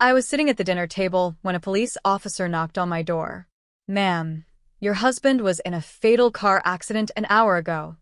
I was sitting at the dinner table when a police officer knocked on my door. "Ma'am, your husband was in a fatal car accident an hour ago."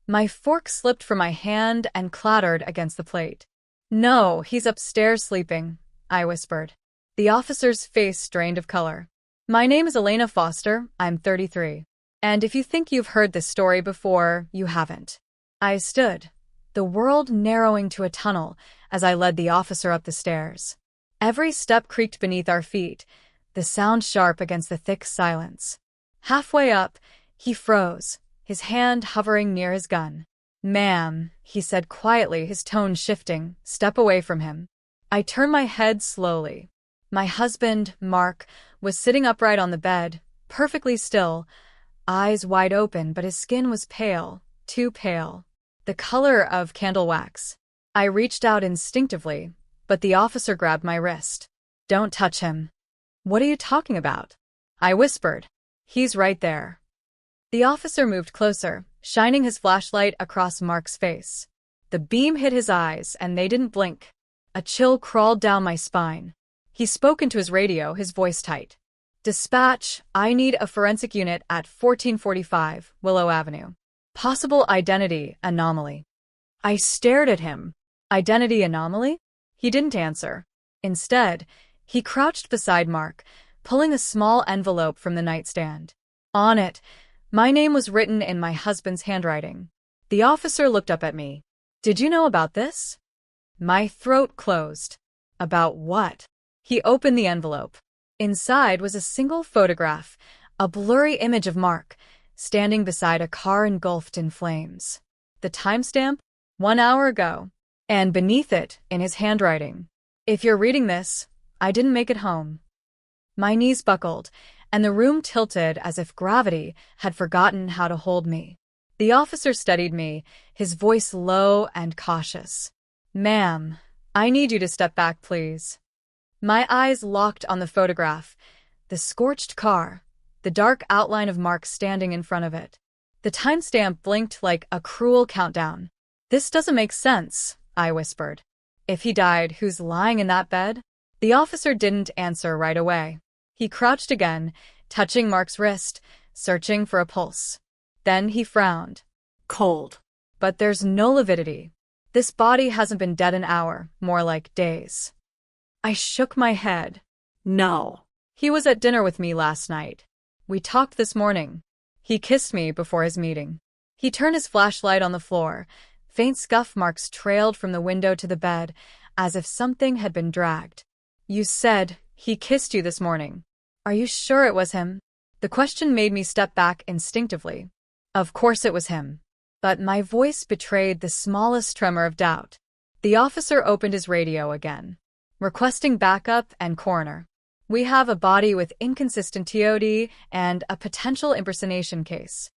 My fork slipped from my hand and clattered against the plate. "No, he's upstairs sleeping," I whispered. The officer's face drained of color. "My name is Elena Foster. I'm 33. And if you think you've heard this story before, you haven't." I stood, the world narrowing to a tunnel as I led the officer up the stairs. Every step creaked beneath our feet, the sound sharp against the thick silence. Halfway up, he froze, his hand hovering near his gun. "Ma'am," he said quietly, his tone shifting, "step away from him." I turned my head slowly. My husband, Mark, was sitting upright on the bed, perfectly still, eyes wide open, but his skin was pale, too pale, the color of candle wax. I reached out instinctively, but the officer grabbed my wrist. "Don't touch him." "What are you talking about?" I whispered. "He's right there." The officer moved closer, shining his flashlight across Mark's face. The beam hit his eyes, and they didn't blink. A chill crawled down my spine. He spoke into his radio, his voice tight. "Dispatch, I need a forensic unit at 1445 Willow Avenue. Possible identity anomaly." I stared at him. Identity anomaly? He didn't answer. Instead, he crouched beside Mark, pulling a small envelope from the nightstand. On it, my name was written in my husband's handwriting. The officer looked up at me. "Did you know about this?" My throat closed. "About what?" He opened the envelope. Inside was a single photograph, a blurry image of Mark, standing beside a car engulfed in flames. The timestamp? 1 hour ago. And beneath it, in his handwriting, "If you're reading this, I didn't make it home." My knees buckled, and the room tilted as if gravity had forgotten how to hold me. The officer studied me, his voice low and cautious. "Ma'am, I need you to step back, please." My eyes locked on the photograph, the scorched car, the dark outline of Mark standing in front of it. The timestamp blinked like a cruel countdown. "This doesn't make sense," I whispered. "If he died, who's lying in that bed?" The officer didn't answer right away. He crouched again, touching Mark's wrist, searching for a pulse. Then he frowned. "Cold. But there's no lividity. This body hasn't been dead an hour, more like days." I shook my head. "No. He was at dinner with me last night. We talked this morning. He kissed me before his meeting." He turned his flashlight on the floor. Faint scuff marks trailed from the window to the bed, as if something had been dragged. "You said he kissed you this morning. Are you sure it was him?" The question made me step back instinctively. Of course it was him. But my voice betrayed the smallest tremor of doubt. The officer opened his radio again. "Requesting backup and coroner. We have a body with inconsistent TOD and a potential impersonation case."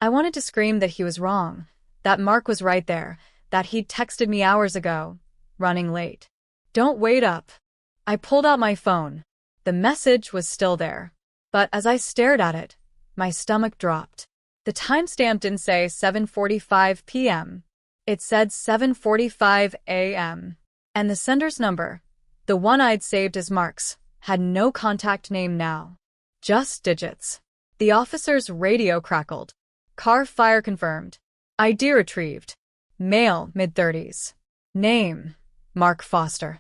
I wanted to scream that he was wrong, that Mark was right there, that he'd texted me hours ago, running late. "Don't wait up." I pulled out my phone. The message was still there. But as I stared at it, my stomach dropped. The timestamp didn't say 7:45 p.m. It said 7:45 a.m. And the sender's number, the one I'd saved as Mark's, had no contact name now. Just digits. The officer's radio crackled. "Car fire confirmed. ID retrieved. Male, mid-30s. Name, Mark Foster."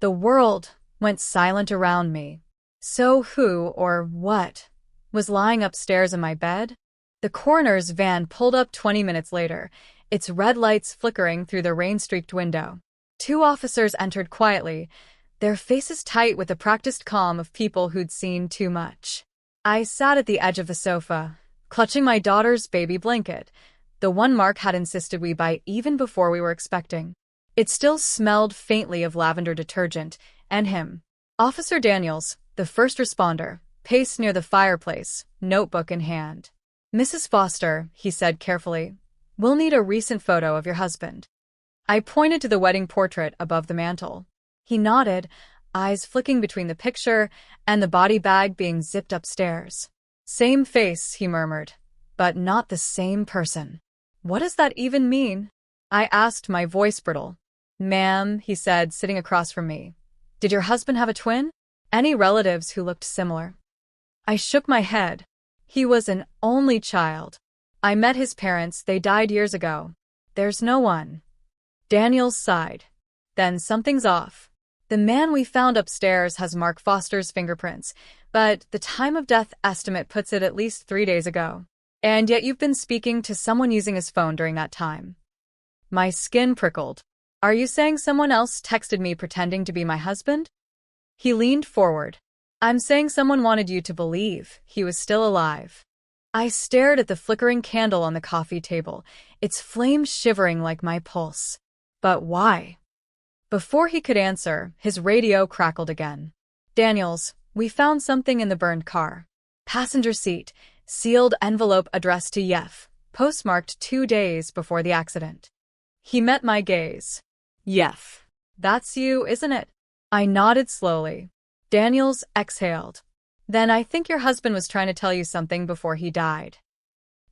The world went silent around me. So who, or what, was lying upstairs in my bed? The coroner's van pulled up 20 minutes later, its red lights flickering through the rain-streaked window. 2 officers entered quietly, their faces tight with the practiced calm of people who'd seen too much. I sat at the edge of the sofa, clutching my daughter's baby blanket, the one Mark had insisted we buy even before we were expecting. It still smelled faintly of lavender detergent, and him. Officer Daniels, the first responder, paced near the fireplace, notebook in hand. "Mrs. Foster," he said carefully, "we'll need a recent photo of your husband." I pointed to the wedding portrait above the mantel. He nodded, eyes flicking between the picture and the body bag being zipped upstairs. "Same face," he murmured, "but not the same person." "What does that even mean?" I asked, my voice brittle. "Ma'am," he said, sitting across from me, Did your husband have a twin? Any relatives who looked similar? I shook my head. He was an only child. I met his parents, they died years ago. There's no one. Daniels sighed. Then something's off. The man we found upstairs has Mark Foster's fingerprints, but the time of death estimate puts it at least 3 days ago. And yet you've been speaking to someone using his phone during that time. My skin prickled. Are you saying someone else texted me pretending to be my husband? He leaned forward. I'm saying someone wanted you to believe he was still alive. I stared at the flickering candle on the coffee table, its flame shivering like my pulse. But why? Before he could answer, his radio crackled again. Daniels, we found something in the burned car. Passenger seat, sealed envelope addressed to Yef, postmarked 2 days before the accident. He met my gaze. Yef. That's you, isn't it? I nodded slowly. Daniels exhaled. Then I think your husband was trying to tell you something before he died.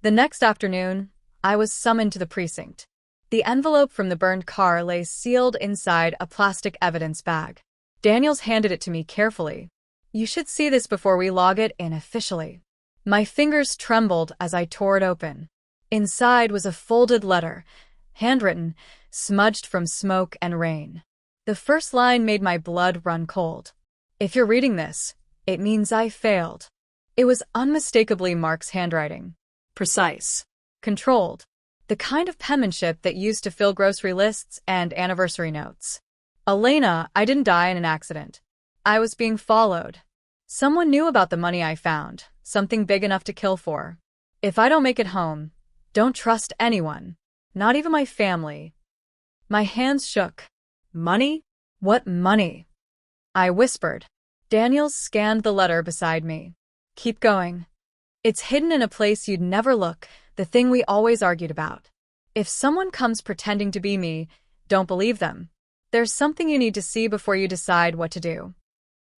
The next afternoon, I was summoned to the precinct. The envelope from the burned car lay sealed inside a plastic evidence bag. Daniels handed it to me carefully. You should see this before we log it in officially. My fingers trembled as I tore it open. Inside was a folded letter, handwritten, smudged from smoke and rain. The first line made my blood run cold. If you're reading this, it means I failed. It was unmistakably Mark's handwriting. Precise. Controlled. The kind of penmanship that used to fill grocery lists and anniversary notes. Elena, I didn't die in an accident. I was being followed. Someone knew about the money I found, something big enough to kill for. If I don't make it home, don't trust anyone, not even my family. My hands shook. Money? What money? I whispered. Daniels scanned the letter beside me. Keep going. It's hidden in a place you'd never look, the thing we always argued about. If someone comes pretending to be me, don't believe them. There's something you need to see before you decide what to do.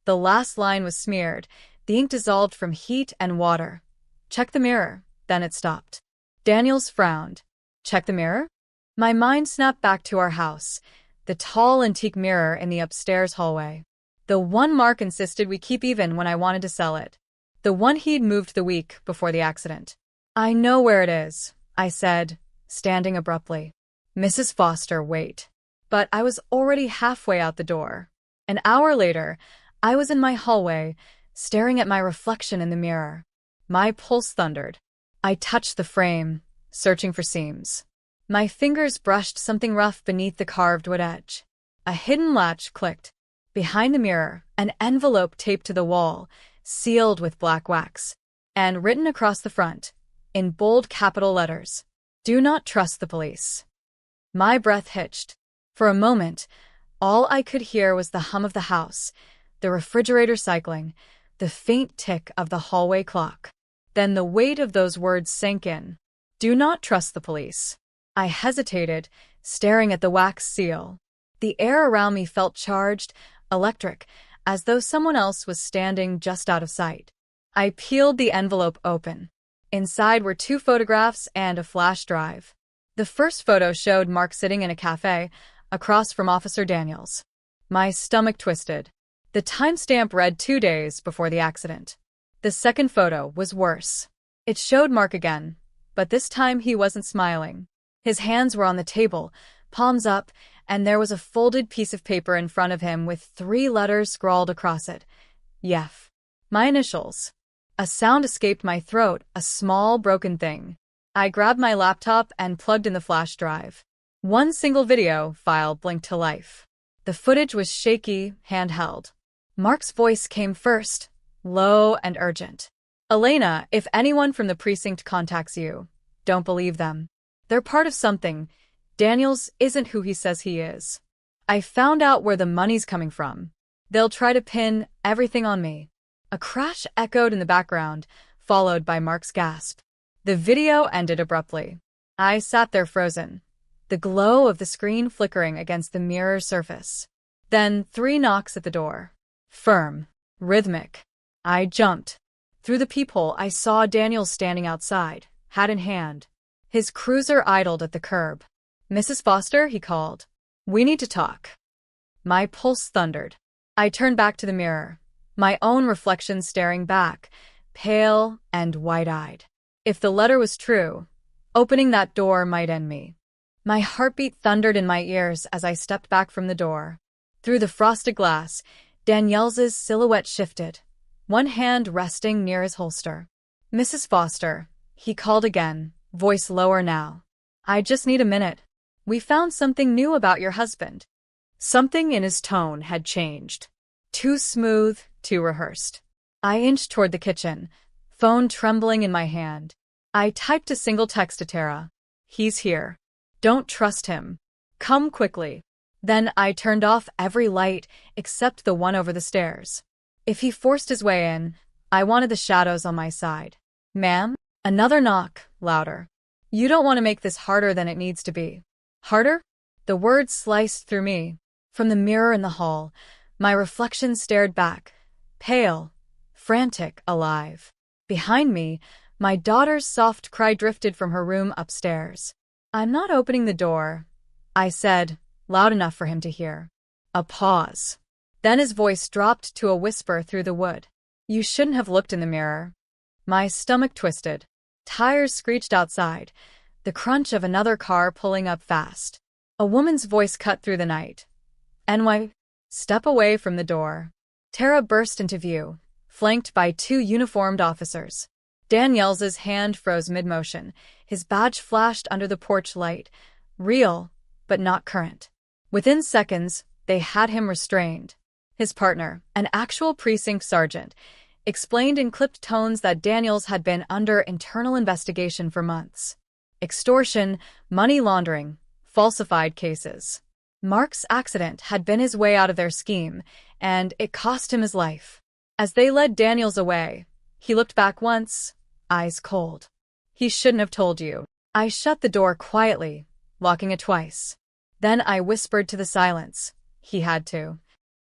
The last line was smeared, the ink dissolved from heat and water. Check the mirror, then it stopped. Daniels frowned. Check the mirror? My mind snapped back to our house, the tall antique mirror in the upstairs hallway. The one Mark insisted we keep even when I wanted to sell it. The one he'd moved the week before the accident. I know where it is, I said, standing abruptly. Mrs. Foster, wait. But I was already halfway out the door. An hour later, I was in my hallway, staring at my reflection in the mirror. My pulse thundered. I touched the frame, searching for seams. My fingers brushed something rough beneath the carved wood edge. A hidden latch clicked. Behind the mirror, an envelope taped to the wall, sealed with black wax, and written across the front, in bold capital letters, "Do not trust the police." My breath hitched. For a moment, all I could hear was the hum of the house, the refrigerator cycling, the faint tick of the hallway clock. Then the weight of those words sank in. Do not trust the police. I hesitated, staring at the wax seal. The air around me felt charged, electric, as though someone else was standing just out of sight. I peeled the envelope open. Inside were 2 photographs and a flash drive. The first photo showed Mark sitting in a cafe, across from Officer Daniels. My stomach twisted. The timestamp read 2 days before the accident. The second photo was worse. It showed Mark again, but this time he wasn't smiling. His hands were on the table, palms up, and there was a folded piece of paper in front of him with 3 letters scrawled across it. Yef. My initials. A sound escaped my throat, a small, broken thing. I grabbed my laptop and plugged in the flash drive. One single video file blinked to life. The footage was shaky, handheld. Mark's voice came first, low and urgent. Elena, if anyone from the precinct contacts you, don't believe them. They're part of something. Daniels isn't who he says he is. I found out where the money's coming from. They'll try to pin everything on me. A crash echoed in the background, followed by Mark's gasp. The video ended abruptly. I sat there frozen, the glow of the screen flickering against the mirror surface. Then 3 knocks at the door. Firm, rhythmic. I jumped. Through the peephole, I saw Daniels standing outside, hat in hand. His cruiser idled at the curb. Mrs. Foster, he called. We need to talk. My pulse thundered. I turned back to the mirror, my own reflection staring back, pale and wide-eyed. If the letter was true, opening that door might end me. My heartbeat thundered in my ears as I stepped back from the door. Through the frosted glass, Danielle's silhouette shifted, one hand resting near his holster. "Mrs. Foster," he called again, voice lower now. "I just need a minute. We found something new about your husband." Something in his tone had changed. Too smooth, too rehearsed. I inched toward the kitchen, phone trembling in my hand. I typed a single text to Tara. "He's here. Don't trust him. Come quickly." Then I turned off every light except the one over the stairs. If he forced his way in, I wanted the shadows on my side. "Ma'am?" Another knock, louder. "You don't want to make this harder than it needs to be." "Harder?" The words sliced through me. From the mirror in the hall, my reflection stared back, pale, frantic, alive. Behind me, my daughter's soft cry drifted from her room upstairs. "I'm not opening the door," I said, loud enough for him to hear. A pause. Then his voice dropped to a whisper through the wood. "You shouldn't have looked in the mirror." My stomach twisted. Tires screeched outside, the crunch of another car pulling up fast. A woman's voice cut through the night. "NY, step away from the door." Tara burst into view, flanked by two uniformed officers. Danielle's hand froze mid-motion. His badge flashed under the porch light. Real, but not current. Within seconds, they had him restrained. His partner, an actual precinct sergeant, explained in clipped tones that Daniels had been under internal investigation for months. Extortion, money laundering, falsified cases. Mark's accident had been his way out of their scheme, and it cost him his life. As they led Daniels away, he looked back once, eyes cold. "He shouldn't have told you." I shut the door quietly, locking it twice. Then I whispered to the silence. "He had to."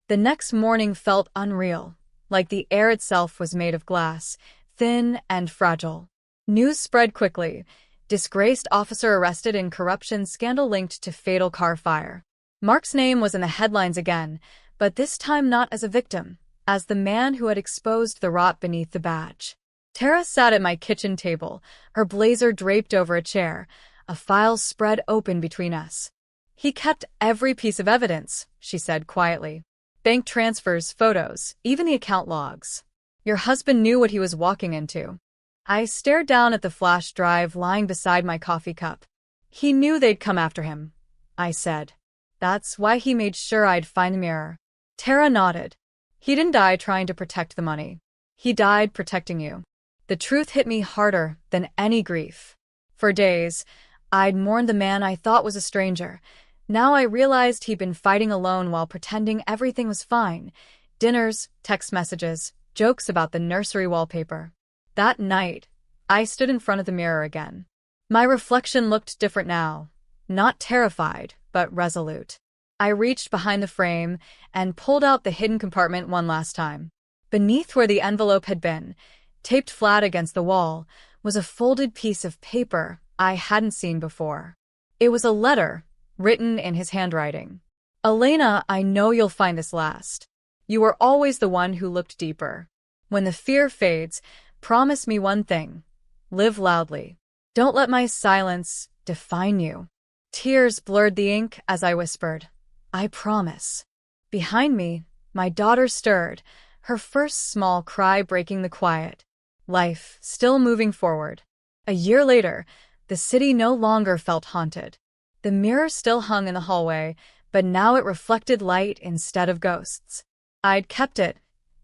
The next morning felt unreal, like the air itself was made of glass, thin and fragile. News spread quickly. Disgraced officer arrested in corruption scandal linked to fatal car fire. Mark's name was in the headlines again, but this time not as a victim, as the man who had exposed the rot beneath the badge. Tara sat at my kitchen table, her blazer draped over a chair, a file spread open between us. "He kept every piece of evidence," she said quietly. "Bank transfers, photos, even the account logs. Your husband knew what he was walking into." I stared down at the flash drive lying beside my coffee cup. "He knew they'd come after him," I said. "That's why he made sure I'd find the mirror." Tara nodded. "He didn't die trying to protect the money. He died protecting you." The truth hit me harder than any grief. For days, I'd mourned the man I thought was a stranger. Now I realized he'd been fighting alone while pretending everything was fine. Dinners, text messages, jokes about the nursery wallpaper. That night, I stood in front of the mirror again. My reflection looked different now. Not terrified, but resolute. I reached behind the frame and pulled out the hidden compartment one last time. Beneath where the envelope had been, taped flat against the wall, was a folded piece of paper I hadn't seen before. It was a letter, written in his handwriting. "Elena, I know you'll find this last. You were always the one who looked deeper. When the fear fades, promise me one thing. Live loudly. Don't let my silence define you." Tears blurred the ink as I whispered, "I promise." Behind me, my daughter stirred, her first small cry breaking the quiet. Life still moving forward. A year later, the city no longer felt haunted. The mirror still hung in the hallway, but now it reflected light instead of ghosts. I'd kept it,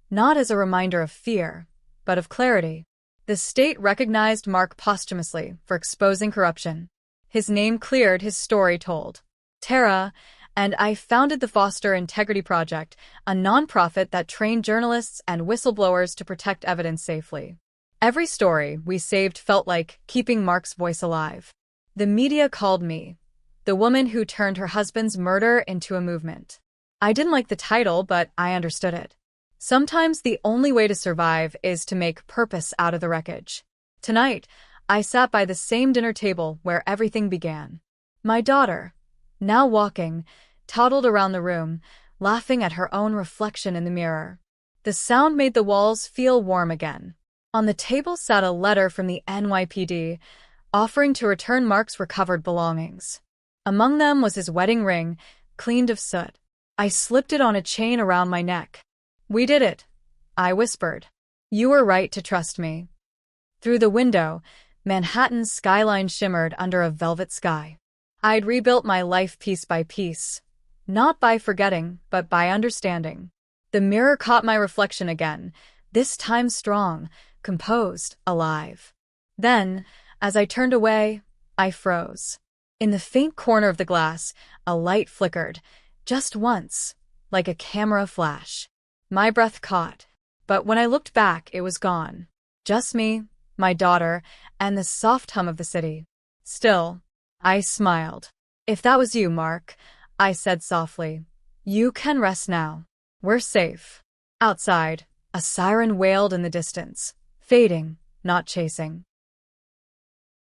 not as a reminder of fear, but of clarity. The state recognized Mark posthumously for exposing corruption. His name cleared, his story told. Tara and I founded the Foster Integrity Project, a nonprofit that trained journalists and whistleblowers to protect evidence safely. Every story we saved felt like keeping Mark's voice alive. The media called me the woman who turned her husband's murder into a movement. I didn't like the title, but I understood it. Sometimes the only way to survive is to make purpose out of the wreckage. Tonight, I sat by the same dinner table where everything began. My daughter, now walking, toddled around the room, laughing at her own reflection in the mirror. The sound made the walls feel warm again. On the table sat a letter from the NYPD, offering to return Mark's recovered belongings. Among them was his wedding ring, cleaned of soot. I slipped it on a chain around my neck. "We did it," I whispered. "You were right to trust me." Through the window, Manhattan's skyline shimmered under a velvet sky. I'd rebuilt my life piece by piece, not by forgetting, but by understanding. The mirror caught my reflection again, this time strong, composed, alive. Then, as I turned away, I froze. In the faint corner of the glass, a light flickered, just once, like a camera flash. My breath caught, but when I looked back, it was gone. Just me, my daughter, and the soft hum of the city. Still, I smiled. "If that was you, Mark," I said softly, "you can rest now. We're safe." Outside, a siren wailed in the distance, fading, not chasing.